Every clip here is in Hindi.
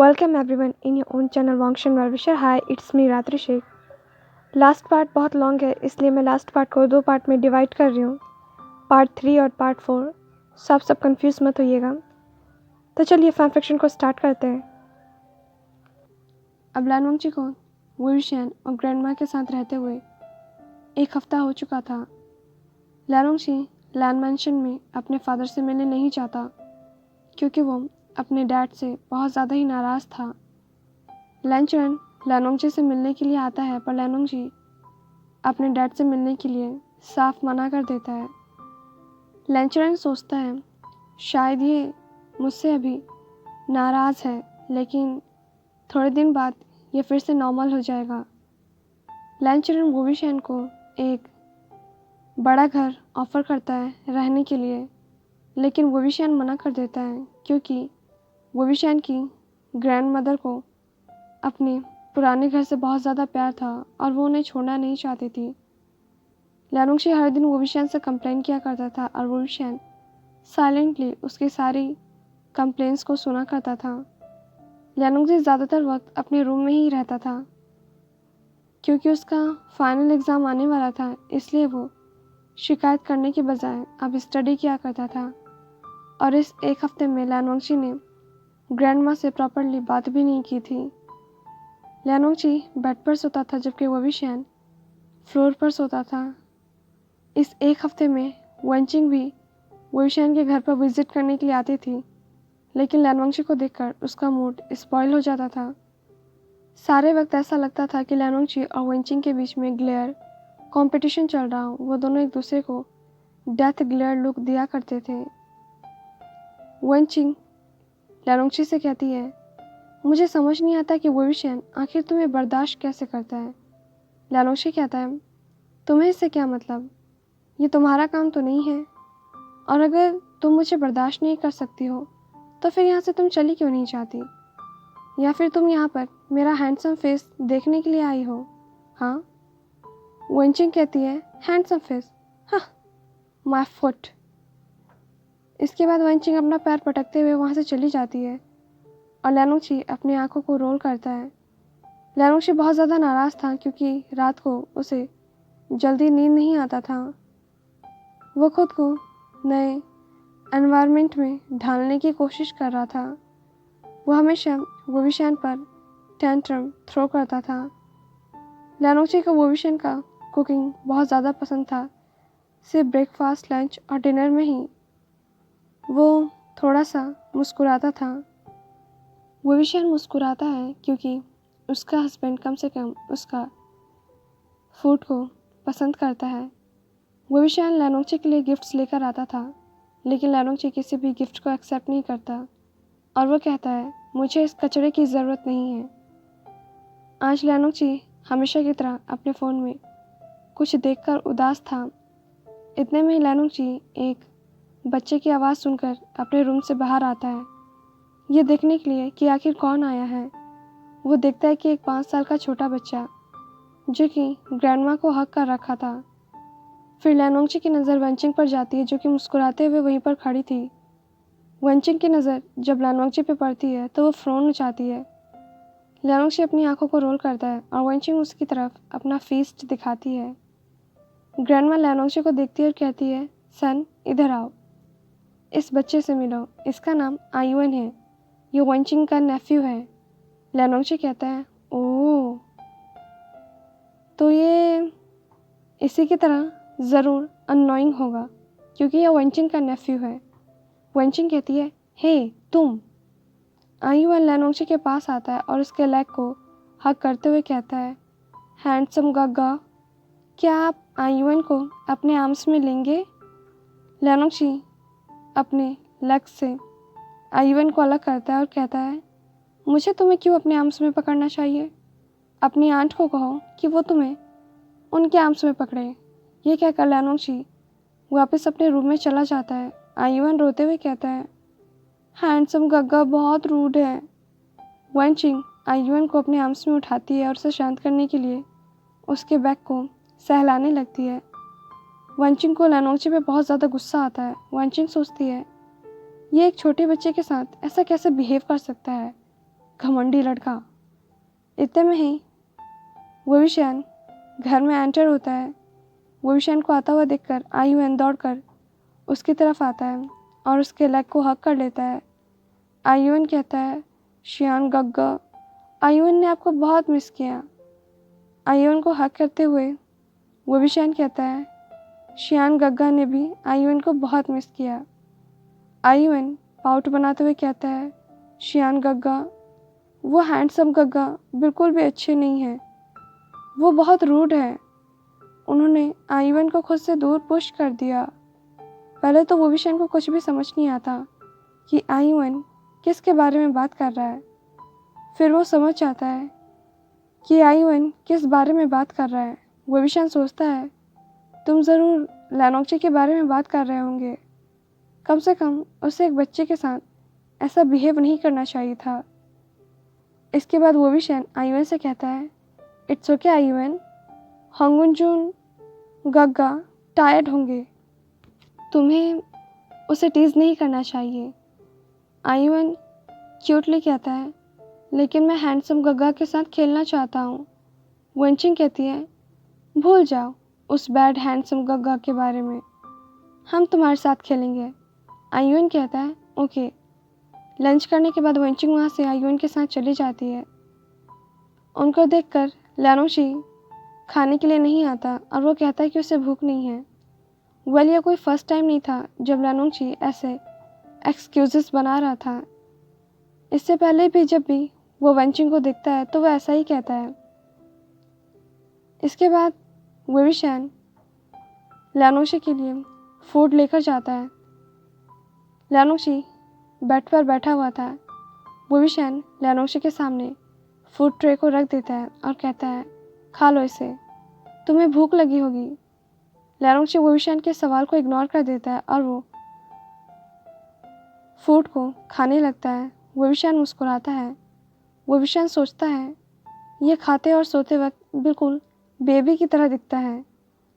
Welcome everyone in your own channel Wangshan Varvisher. Hi, it's me रात्रि शेख. लास्ट पार्ट बहुत लॉन्ग है, इसलिए मैं लास्ट पार्ट को 2 पार्ट में डिवाइड कर रही हूँ, पार्ट 3 और पार्ट 4. सो आप सब कंफ्यूज मत होइएगा. तो चलिए फैन फिक्शन को स्टार्ट करते हैं. अब लैन वंगची को वुशियान और ग्रैंडमा के साथ रहते हुए 1 हफ्ता हो चुका था. लैन वंगची लैन मैंशन में अपने फादर से मिलने नहीं चाहता क्योंकि वो अपने डैड से बहुत ज़्यादा ही नाराज़ था. लैनचुरन लैन वंगची से मिलने के लिए आता है, पर लैन वंगची अपने डैड से मिलने के लिए साफ मना कर देता है. लैनचुरन सोचता है शायद ये मुझसे अभी नाराज़ है, लेकिन थोड़े दिन बाद ये फिर से नॉर्मल हो जाएगा. लैनचुरन वुशियान को एक बड़ा घर ऑफ़र करता है रहने के लिए, लेकिन वुशियान मना कर देता है क्योंकि वुशियान की ग्रैंड मदर को अपने पुराने घर से बहुत ज़्यादा प्यार था और वो उन्हें छोड़ना नहीं चाहती थी. लैन वंगची हर दिन वुशियान से कंप्लेन किया करता था और वुशियान साइलेंटली उसकी सारी कंप्लेंट्स को सुना करता था. लैन वंगची ज़्यादातर वक्त अपने रूम में ही रहता था क्योंकि उसका फाइनल एग्ज़ाम आने वाला था, इसलिए वो शिकायत करने के बजाय अब स्टडी किया करता था. और इस 1 हफ्ते में लैन वंगची ने ग्रैंडमा से प्रॉपरली बात भी नहीं की थी. लैन वंगची बेड पर सोता था जबकि वुशियान फ्लोर पर सोता था. इस 1 हफ्ते में वेंचिंग भी वुशियान के घर पर विजिट करने के लिए आती थी, लेकिन लैन वंगची को देखकर उसका मूड स्पॉइल हो जाता था. सारे वक्त ऐसा लगता था कि लैन वंगची और वेंचिंग के बीच में ग्लेयर कंपटीशन चल रहा हो. वो दोनों एक दूसरे को डेथ ग्लेयर लुक दिया करते थे. वेंचिंग लैन वंगची से कहती है, मुझे समझ नहीं आता कि वुशियान आखिर तुम्हें बर्दाश्त कैसे करता है. लैन वंगची कहता है, तुम्हें इससे क्या मतलब, ये तुम्हारा काम तो नहीं है, और अगर तुम मुझे बर्दाश्त नहीं कर सकती हो तो फिर यहाँ से तुम चली क्यों नहीं जाती, या फिर तुम यहाँ पर मेरा हैंडसम फेस देखने के लिए आई हो. हाँ, वेंचिंग कहती है, हैंडसम फेस, हाँ, माय फुट. इसके बाद वेंचिंग अपना पैर पटकते हुए वहाँ से चली जाती है और लैन वंगची अपनी आंखों को रोल करता है. लैन वंगची बहुत ज़्यादा नाराज़ था क्योंकि रात को उसे जल्दी नींद नहीं आता था. वो खुद को नए एनवायरनमेंट में ढालने की कोशिश कर रहा था. वो हमेशा वुशियान पर टेंट्रम थ्रो करता था. लैन वंगची को वुशियान का कुकिंग बहुत ज़्यादा पसंद था. सिर्फ ब्रेकफास्ट, लंच और डिनर में ही वो थोड़ा सा मुस्कुराता था. वुशियान मुस्कुराता है क्योंकि उसका हस्बैंड कम से कम उसका फूड को पसंद करता है. वुशियान लैन वंगची के लिए गिफ्ट्स लेकर आता था, लेकिन लैन वंगची किसी भी गिफ्ट को एक्सेप्ट नहीं करता और वो कहता है, मुझे इस कचरे की ज़रूरत नहीं है. आज लैन वंगची हमेशा की तरह अपने फ़ोन में कुछ देखकर उदास था. इतने में लैन वंगची एक बच्चे की आवाज़ सुनकर अपने रूम से बाहर आता है, ये देखने के लिए कि आखिर कौन आया है. वो देखता है कि एक 5 साल का छोटा बच्चा जो कि ग्रैंडमा को हक कर रखा था. फिर लैन वंगची की नज़र वेंचिंग पर जाती है जो कि मुस्कुराते हुए वहीं पर खड़ी थी. वेंचिंग की नज़र जब लैन वंगची पे पड़ती है तो वो फ़्रोन उछाती है. लैन वंगची अपनी आंखों को रोल करता है और वेंचिंग उसकी तरफ अपना फीस्ट दिखाती है. ग्रैंडमा लैन वंगची को देखती है और कहती है, सन, इधर आओ, इस बच्चे से मिलो, इसका नाम आयुन है, ये वेंचिंग का नेफ्यू है. लैन वंगची कहता है, ओह, तो ये इसी की तरह ज़रूर अननोइंग होगा क्योंकि यह वेंचिंग का नेफ्यू है. वेंचिंग कहती है, हे तुम. आयुन लैन वंगची के पास आता है और उसके लेग को हक करते हुए कहता है, हैंडसम गग्गा, क्या आप आयुन को अपने आर्म्स में लेंगे. लैन वंगची अपने लेग से आयुन को अलग करता है और कहता है, मुझे तुम्हें क्यों अपने आर्म्स में पकड़ना चाहिए, अपनी आंट को कहो कि वो तुम्हें उनके आर्म्स में पकड़े. ये कहकर लैन वंगची वापस अपने रूम में चला जाता है. आयुन रोते हुए कहता है, हैंडसम गग्गा बहुत रूड है. वेंचिंग आयुन को अपने आर्म्स में उठाती है और उसे शांत करने के लिए उसके बैक को सहलाने लगती है. वेंचिंग को लैन वंगची पे बहुत ज़्यादा गुस्सा आता है. वेंचिंग सोचती है, ये एक छोटे बच्चे के साथ ऐसा कैसे बिहेव कर सकता है, घमंडी लड़का। इतने में ही वोविशियन घर में एंटर होता है। वोविशियन को आता हुआ देखकर आयुएन दौड़कर उसकी तरफ आता है और उसके लेग को हक कर लेता है। आयुएन कहता है, शियान गग्गा, आयुएन ने आपको बहुत मिस किया। आयुएन को हक करते हुए वोविशियन कहता है, शियान गग्गा ने भी आयुएन को बहुत मिस किया। आयुएन पाउट बनाते हुए कहता है, शियान गग्गा, वो हैंडसम गग्गा बिल्कुल भी अच्छे नहीं है, वो बहुत रूड है। उन्होंने आयुएन को खुद से दूर पुश कर दिया। पहले तो वोविशियन को कुछ भी समझ नहीं आता कि आयुएन किसके बारे में बात कर रहा है। फिर वो समझ जाता है कि आयुएन किस बारे में बात कर रहा है। वोविशियन सोचता है, तुम ज़रूर लैनोंगची के बारे में बात कर रहे होंगे। कम से कम उसे एक बच्चे के साथ ऐसा बिहेव नहीं करना चाहिए था। इसके बाद वोविशियन आयुएन से कहता है, इट्स ओके आयुएन, हंगुनजून गग्गा टायर्ड होंगे, तुम्हें उसे टीज़ नहीं करना चाहिए। आयुएन क्यूटली कहता है, लेकिन मैं हैंडसम गग्गा के साथ खेलना चाहता हूँ। वेंचिंग कहती है, भूल जाओ उस बैड हैंडसम गग्गा के बारे में, हम तुम्हारे साथ खेलेंगे। आयुएन कहता है, ओके। लंच करने के बाद वेंचिंग वहाँ से आयुएन के साथ चली जाती है। उनको देखकर लैनोंगची खाने के लिए नहीं आता और वो कहता है कि उसे भूख नहीं है। वेल, यह कोई फर्स्ट टाइम नहीं था जब लैनोंगची ऐसे एक्सक्यूजेस बना रहा था। इससे पहले भी जब भी वो वेंचिंग को देखता है तो वह ऐसा ही कहता है। इसके बाद वोविशियन लैनोंगची के लिए फूड लेकर जाता है। लैनोंगची बेड पर बैठा हुआ था। वोविशियन लैनोंगची के सामने फूड ट्रे को रख देता है और कहता है, खा लो इसे, तुम्हें भूख लगी होगी। लैनोंगची वोविशियन के सवाल को इग्नोर कर देता है और वो फूड को खाने लगता है। वोविशियन मुस्कुराता है। वोविशियन सोचता है, ये खाते और सोते वक्त बिल्कुल बेबी की तरह दिखता है।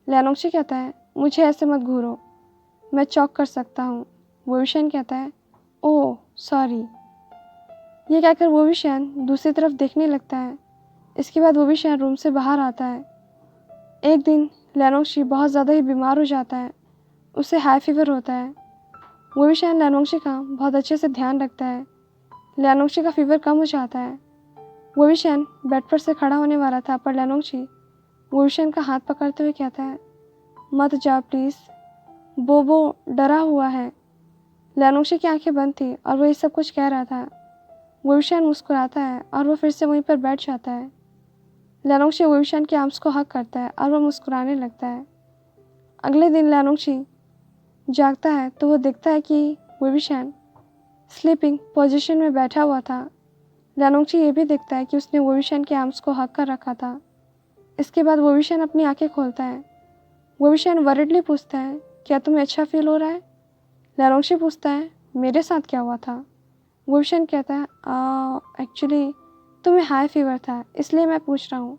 लैनोंगची कहता है, मुझे ऐसे मत घूरो, मैं चौक कर सकता हूँ। वोविशियन कहता है, ओह सॉरी। ये कहकर वोविशियन दूसरी तरफ देखने लगता है। इसके बाद वोविशियन रूम से बाहर आता है। एक दिन लैनोंगची बहुत ज़्यादा ही बीमार हो जाता है। उसे हाई फीवर होता है। वोविशियन लैनोंगची का बहुत अच्छे से ध्यान रखता है। लैनोंगची का फीवर कम हो जाता है। वोविशियन बेड पर से खड़ा होने वाला था, पर लैनोंगची वोविशियन का हाथ पकड़ते हुए कहता है, मत जाओ प्लीज़, बोबो डरा हुआ है। लैनोंगची की आंखें बंद थी और वो ये सब कुछ कह रहा था। वोविशियन मुस्कुराता है और वो फिर से वहीं पर बैठ जाता है। लैनोंगची वोविशियन के आर्म्स को हग करता है और वो मुस्कुराने लगता है। अगले दिन लैनोंगची जागता है तो वो देखता है कि वोविशियन स्लीपिंग पोजीशन में बैठा हुआ था। लैनोंगची ये भी देखता है कि उसने वोविशियन के आर्म्स को हग कर रखा था। इसके बाद वोविशियन अपनी आंखें खोलता है। वोविशियन वरीडली पूछता है, क्या तुम्हें अच्छा फील हो रहा है? लैनोंगची पूछता है, मेरे साथ क्या हुआ था? वोविशियन कहता है, एक्चुअली तुम्हें हाई फीवर था, इसलिए मैं पूछ रहा हूँ।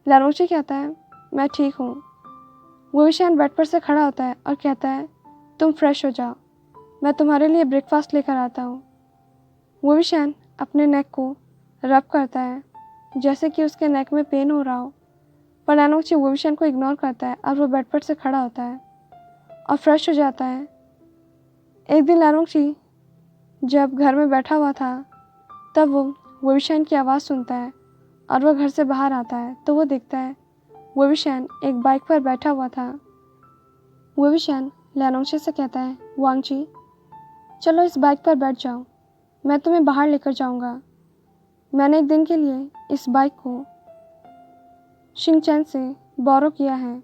लैनोंगची कहता है, मैं ठीक हूँ। वोविशियन बेड पर से खड़ा होता है और कहता है, तुम फ्रेश हो जाओ, मैं तुम्हारे लिए ब्रेकफास्ट लेकर आता हूँ। वोविशियन अपने नेक को रब करता है जैसे कि उसके नेक में पेन हो रहा हो, पर लैनोंगची वोविशियन को इग्नोर करता है और वो बेड पर से खड़ा होता है और फ्रेश हो जाता है। एक दिन लैनोंगची जब घर में बैठा हुआ था तब वो वोविशियन की आवाज़ सुनता है और वह घर से बाहर आता है तो वो देखता है वोविशियन एक बाइक पर बैठा हुआ था। वोविशियन लैनोंगची से कहता है, वांगची, चलो इस बाइक पर बैठ जाओ, मैं तुम्हें बाहर लेकर जाऊंगा। मैंने एक दिन के लिए इस बाइक को शिंगचैन से बोरो किया है।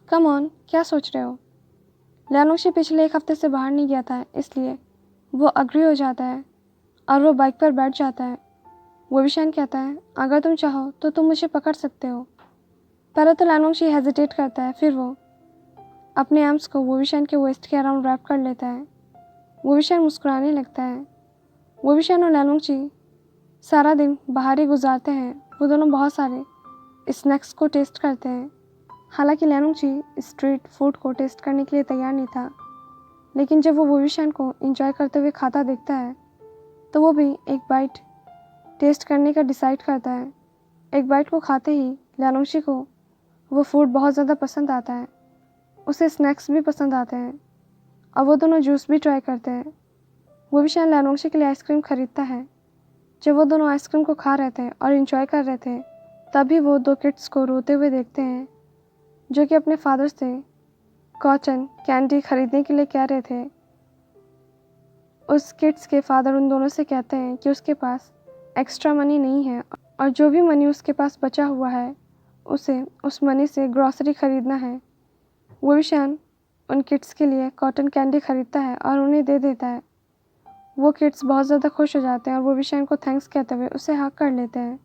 कम ऑन, क्या सोच रहे हो? लैनोंगची पिछले एक हफ्ते से बाहर नहीं गया था, इसलिए वो अग्री हो जाता है और वो बाइक पर बैठ जाता है। वोविशियन कहता है, अगर तुम चाहो तो तुम मुझे पकड़ सकते हो। पहले तो लैनोंगची हेजिटेट करता है, फिर वो अपने आर्म्स को वोविशियन के वेस्ट के अराउंड रैप कर लेता है। वोविशियन मुस्कुराने लगता है। वोविशियन और लैनोंगची सारा दिन बाहर ही गुजारते हैं। वो दोनों बहुत सारे स्नैक्स को टेस्ट करते हैं। हालांकि लैनोंगची स्ट्रीट फूड को टेस्ट करने के लिए तैयार नहीं था, लेकिन जब वो वोविशियन को एंजॉय करते हुए खाता देखता है तो वो भी एक बाइट टेस्ट करने का डिसाइड करता है। एक बाइट को खाते ही ल्यानोंगशी को वो फूड बहुत ज़्यादा पसंद आता है। उसे स्नैक्स भी पसंद आते हैं और वो दोनों जूस भी ट्राई करते हैं। वो भी शायद ल्यानोंगशी के लिए आइसक्रीम खरीदता है। जब वो दोनों आइसक्रीम को खा रहे थे और इंजॉय कर रहे थे, तभी वो दो किड्स को रोते हुए देखते हैं जो कि अपने फादर से कॉटन कैंडी खरीदने के लिए कह रहे थे। उस किड्स के फादर उन दोनों से कहते हैं कि उसके पास एक्स्ट्रा मनी नहीं है और जो भी मनी उसके पास बचा हुआ है उसे उस मनी से ग्रॉसरी खरीदना है। वो भी शान उन किड्स के लिए कॉटन कैंडी खरीदता है और उन्हें दे देता है। वो किड्स बहुत ज़्यादा खुश हो जाते हैं और वो विशान को थैंक्स कहते हुए उसे हक कर लेते हैं।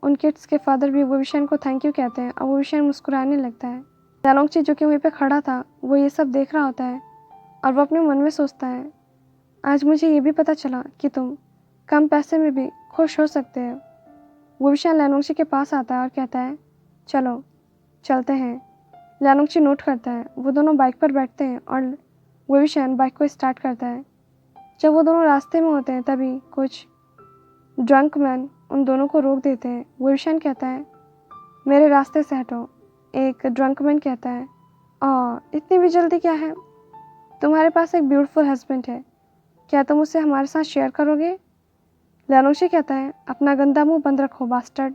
उन किड्स के फादर भी वो विशान को थैंक यू कहते हैं और वो विशान मुस्कुराने लगता है। ल्यानोंगची जो कि वहीं पे खड़ा था वो ये सब देख रहा होता है और वो अपने मन में सोचता है, आज मुझे ये भी पता चला कि तुम कम पैसे में भी खुश हो सकते हो। वो विशान ल्यानोंगची के पास आता है और कहता है, चलो चलते हैं। ल्यानोंगची नोट करता है। वो दोनों बाइक पर बैठते हैं और वो विशान बाइक को स्टार्ट करता है। जब वो दोनों रास्ते में होते हैं तभी कुछ ड्रंक मैन उन दोनों को रोक देते हैं। वो विशान कहता है, मेरे रास्ते से हटो। एक ड्रंक मैन कहता है, इतनी भी जल्दी क्या है? तुम्हारे पास एक ब्यूटीफुल हस्बैंड है, क्या तुम उसे हमारे साथ शेयर करोगे? ल्यानोंगशी कहता है, अपना गंदा मुंह बंद रखो बास्टर्ड।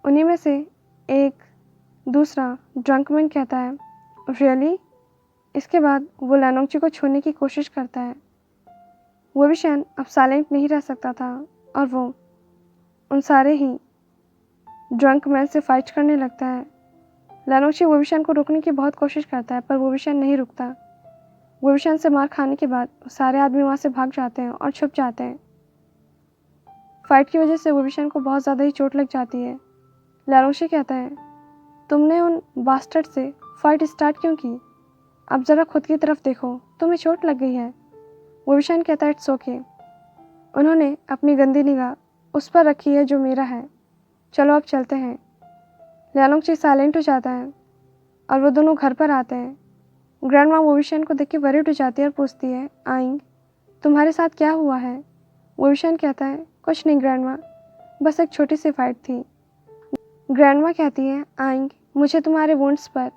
उन्हीं में से एक दूसरा ड्रंक मैन कहता है, रियली? इसके बाद वो ल्यानोंगची को छूने की कोशिश करता है। वो विशान अब साइलेंट नहीं रह सकता था और वो उन सारे ही ड्रंक मैन से फाइट करने लगता है। ल्यानोंगशी वो विशान को रोकने की बहुत कोशिश करता है पर वो विशान नहीं रुकता। वो विशान से मार खाने के बाद सारे आदमी वहाँ से भाग जाते हैं और छुप जाते हैं। फाइट की वजह से वो विशान को बहुत ज़्यादा ही चोट लग जाती है। ल्यानोंगशी कहता है, तुमने उन बास्टर्ड से फाइट स्टार्ट क्यों की? अब ज़रा खुद की तरफ देखो, तुम्हें चोट लग गई है। वो विशान कहता है, इट्स ओके। उन्होंने अपनी गंदी निगाह उस पर रखी है जो मेरा है। चलो अब चलते हैं। ल्यानोंगची साइलेंट हो जाता है और वो दोनों घर पर आते हैं। ग्रैंड माँ वो विशान को देख के वरीड हो जाती है और पूछती है, आइंग तुम्हारे साथ क्या हुआ है? वो विशान कहता है, कुछ नहीं ग्रैंड माँ, बस एक छोटी सी फाइट थी। ग्रैंड माँ कहती है, आइंग मुझे तुम्हारे वुंड्स पर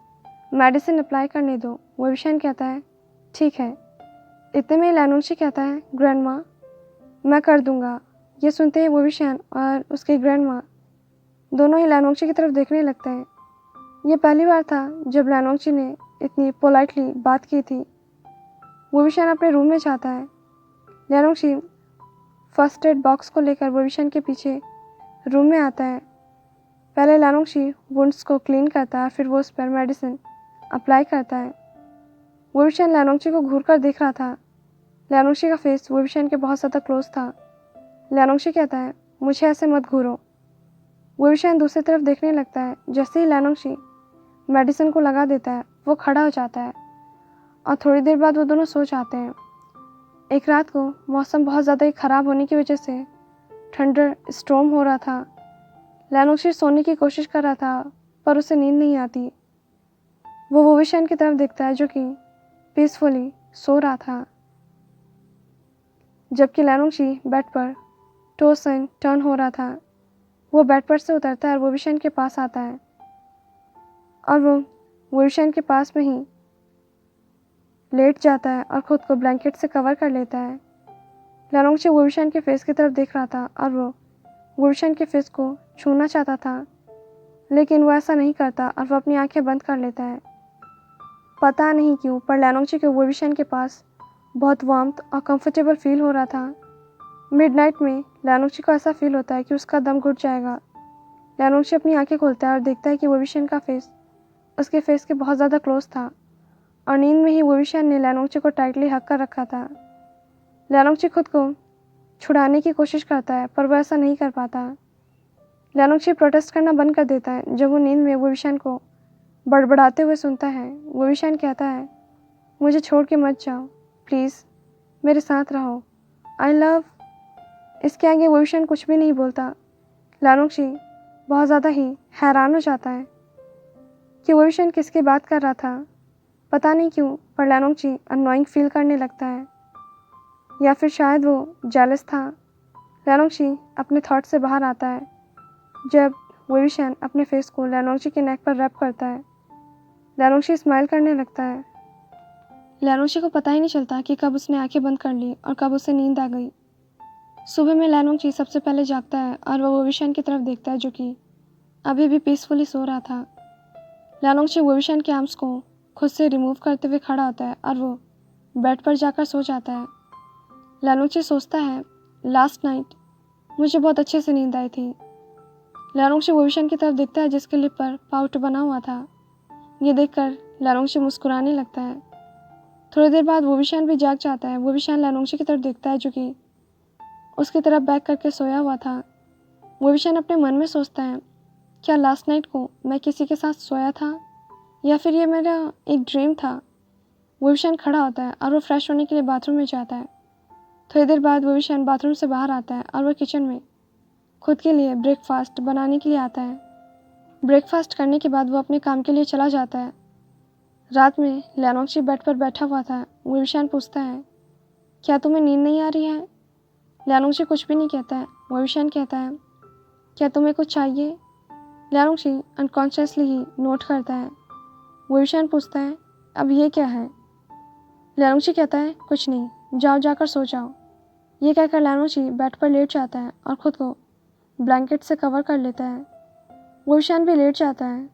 मेडिसिन अप्लाई करने दो। वो विशान कहता है, ठीक है। इतने में ल्यानोंगची कहता है, ग्रैंड माँ मैं कर दूंगा। ये सुनते ही वो विशान और उसकी ग्रैंड माँ दोनों ही ल्यानोंगची की तरफ देखने लगते हैं। ये पहली बार था जब ल्यानोंगची ने इतनी पोलाइटली बात की थी। वो विशान अपने रूम में जाता है। ल्यानोंगची फर्स्ट एड बॉक्स को लेकर वो विशान के पीछे रूम में आता है। पहले ल्यानोंगची वुंड्स को क्लीन करता है, फिर वो उस पर मेडिसिन अप्लाई करता है। वो विशान ल्यानोंगची को घूर कर देख रहा था। ल्यानोंगची का फेस वो विशान के बहुत ज़्यादा क्लोज था। ल्यानोंगची कहता है, मुझे ऐसे मत घूरो। वो विशान दूसरी तरफ देखने लगता है। जैसे ही ल्यानोंगची मेडिसिन को लगा देता है वो खड़ा हो जाता है और थोड़ी देर बाद वो दोनों सो जाते हैं। एक रात को मौसम बहुत ज़्यादा ही ख़राब होने की वजह से थंडर स्टॉर्म हो रहा था। ल्यानोंगची सोने की कोशिश कर रहा था पर उसे नींद नहीं आती। वो विशान की तरफ देखता है जो कि पीसफुली सो रहा था, जबकि ल्यानोंगची बेड पर टॉस एंड टर्न हो रहा था। वो बेड पर से उतरता है और वो विशान के पास आता है और वो विशान के पास में ही लेट जाता है और ख़ुद को ब्लैंकेट से कवर कर लेता है। ल्यानोंगची वो विशान के फेस की तरफ देख रहा था और वो विशान के फेस को छूना चाहता था, लेकिन वो ऐसा नहीं करता और वो अपनी आंखें बंद कर लेता है। पता नहीं क्यों पर ल्यानोंगची के वो विशान के पास बहुत वार्मथ और कंफर्टेबल फील हो रहा था। मिडनाइट में ल्यानोंगची को ऐसा फील होता है कि उसका दम घुट जाएगा। ल्यानोंगची अपनी आंखें खोलता है और देखता है कि वो विशान का फेस उसके फेस के बहुत ज़्यादा क्लोज था और नींद में ही वो विशान ने ल्यानोंगची को टाइटली हक कर रखा था। ल्यानोंगची खुद को छुड़ाने की कोशिश करता है पर वो ऐसा नहीं कर पाता। ल्यानोंगची प्रोटेस्ट करना बंद कर देता है जब वो नींद में वो विशान को बड़बड़ाते हुए सुनता है। वो विशान कहता है, मुझे छोड़ के मत जाओ, प्लीज़ मेरे साथ रहो, आई लव। इसके आगे वो विशान कुछ भी नहीं बोलता। ल्यानोंगची बहुत ज़्यादा ही हैरान हो जाता है कि वो विशान किसकी बात कर रहा था। पता नहीं क्यों पर ल्यानोंगची अननोइंग फील करने लगता है, या फिर शायद वो जेलस था। लैनोंगशी अपने थॉट से बाहर आता है जब वेविशन अपने फेस को लैनोंगशी के नेक पर रैप करता है। लैनोंगशी स्माइल करने लगता है। लैनोंगशी को पता ही नहीं चलता कि कब उसने आंखें बंद कर ली और कब उसे नींद आ गई। सुबह में लैनोंगशी सबसे पहले जागता है और वह वेविशन की तरफ देखता है जो कि अभी भी पीसफुली सो रहा था। लैनोंगशी वेविशन के आर्म्स को खुद से रिमूव करते हुए खड़ा होता है और वो बेड पर जाकर सो जाता है। लैनोंगशी सोचता है, लास्ट नाइट मुझे बहुत अच्छे से नींद आई थी। लैनोंगशी वेविशन की तरफ देखता है जिसके लिप पर पाउट बना हुआ था। ये देखकर लैनोंगशी मुस्कुराने लगता है। थोड़ी देर बाद वेविशन भी जाग जाता है। वेविशन लैनोंगशी की तरफ देखता है जो कि उसकी तरफ बैक करके सोया हुआ था। वेविशन अपने मन में सोचता है, क्या लास्ट नाइट को मैं किसी के साथ सोया था या फिर ये मेरा एक ड्रीम था। वेविशन खड़ा होता है और वो फ्रेश होने के लिए बाथरूम में जाता है। थोड़ी देर बाद वेविशन बाथरूम से बाहर आता है और वह किचन में खुद के लिए ब्रेकफास्ट बनाने के लिए आता है। ब्रेकफास्ट करने के बाद वो अपने काम के लिए चला जाता है। रात में लैनोंगशी बेड पर बैठा हुआ था। वेविशन पूछता है, क्या तुम्हें नींद नहीं आ रही है? लैनोंगशी कुछ भी नहीं कहता है। वेविशन कहता है, क्या तुम्हें कुछ चाहिए? लैनोंगशी अनकॉन्शियसली ही नोट करता है। वेविशन पूछता है, अब ये क्या है? लैनोंगशी कहता है, कुछ नहीं, जाओ जाकर सो जाओ। ये कहकर लैनोंगशी बेड पर लेट जाता है और खुद को ब्लैंकेट से कवर कर लेता है। वेविशन भी लेट जाता है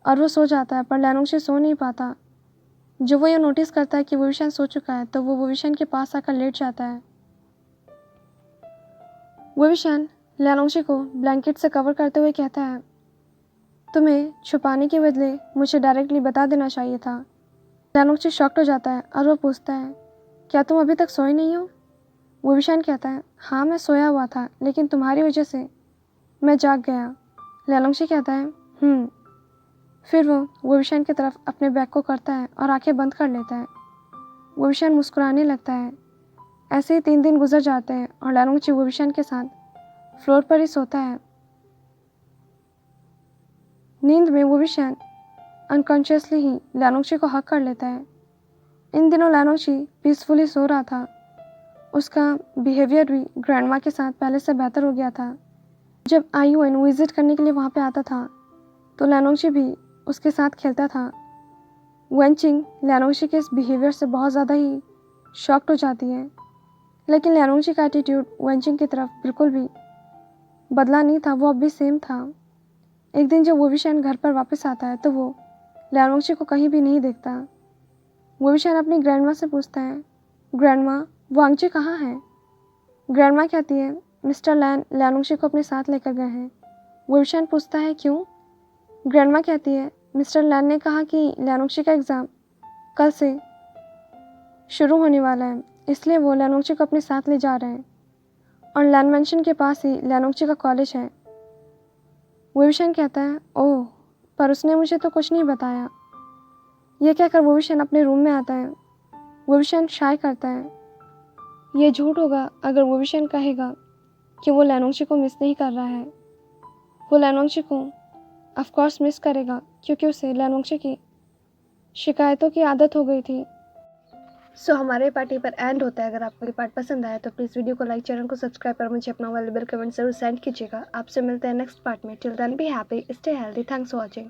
और वो सो जाता है, पर लैनोंगशी सो नहीं पाता। जब वो ये नोटिस करता है कि वेविशन सो चुका है तो वो वेविशन के पास आकर लेट जाता है। वेविशन लैनोंगशी को ब्लैंकेट से कवर करते हुए कहता है, तुम्हें छुपाने के बदले मुझे डायरेक्टली बता देना चाहिए था। लैनोंगशी शॉक्ड हो जाता है और वो पूछता है, क्या तुम अभी तक सोए नहीं हो? वेविशन कहता है, हाँ मैं सोया हुआ था लेकिन तुम्हारी वजह से मैं जाग गया। लैनोंगशी कहता है, फिर वो वेविशन की तरफ अपने बैग को करता है और आंखें बंद कर लेता है। वेविशन मुस्कुराने लगता है। ऐसे ही 3 दिन गुजर जाते हैं और लैनोंगशी वेविशन के साथ फ्लोर पर ही सोता है। नींद में वेविशन अनकॉन्शियसली ही लैनोंगशी को हक कर लेता है। इन दिनों लैनोंगशी पीसफुली सो रहा था। उसका बिहेवियर भी ग्रैंडमा के साथ पहले से बेहतर हो गया था। जब आयुएन विजिट करने के लिए वहाँ पे आता था तो लैनोंगशी भी उसके साथ खेलता था। वेनचिंग लैनोंगशी के इस बिहेवियर से बहुत ज़्यादा ही शॉक्ड हो जाती है, लेकिन लैनोंगशी का एटीट्यूड वेनचिंग की तरफ बिल्कुल भी बदला नहीं था, वो अब भी सेम था। एक दिन जब वेविशन घर पर वापस आता है तो वो लैनोंगशी को कहीं भी नहीं देखता। वेविशन अपनी ग्रैंडमा से पूछता है, ग्रैंडमा वांगची कहाँ है? ग्रैंडमा कहती है, मिस्टर लैन लैनोंगशी को अपने साथ लेकर गए हैं। वेविशन पूछता है, क्यों? ग्रैंडमा कहती है, मिस्टर लैन ने कहा कि लैनोंगशी का एग्ज़ाम कल से शुरू होने वाला है, इसलिए वो लैनोंगशी को अपने साथ ले जा रहे हैं और लैन मेंशन के पास ही लैनोंगशी का कॉलेज है। वेविशन कहता है, ओह, पर उसने मुझे तो कुछ नहीं बताया। यह कहकर वेविशन अपने रूम में आता है। वेविशन शाय करता है। यह झूठ होगा अगर वेविशन कहेगा कि वो लैनोंगशी को मिस नहीं कर रहा है। वो लैनोंगशी को ऑफ कोर्स मिस करेगा क्योंकि उसे लैनोंगशी की शिकायतों की आदत हो गई थी। सो हमारे पार्टी पर एंड होता है। अगर आपको ये पार्ट पसंद आया तो प्लीज़ वीडियो को लाइक, चैनल को सब्सक्राइब और मुझे अपना वैल्यूएबल कमेंट जरूर सेंड कीजिएगा। आपसे मिलते हैं नेक्स्ट पार्ट में। Till then be happy, stay healthy, thanks for watching.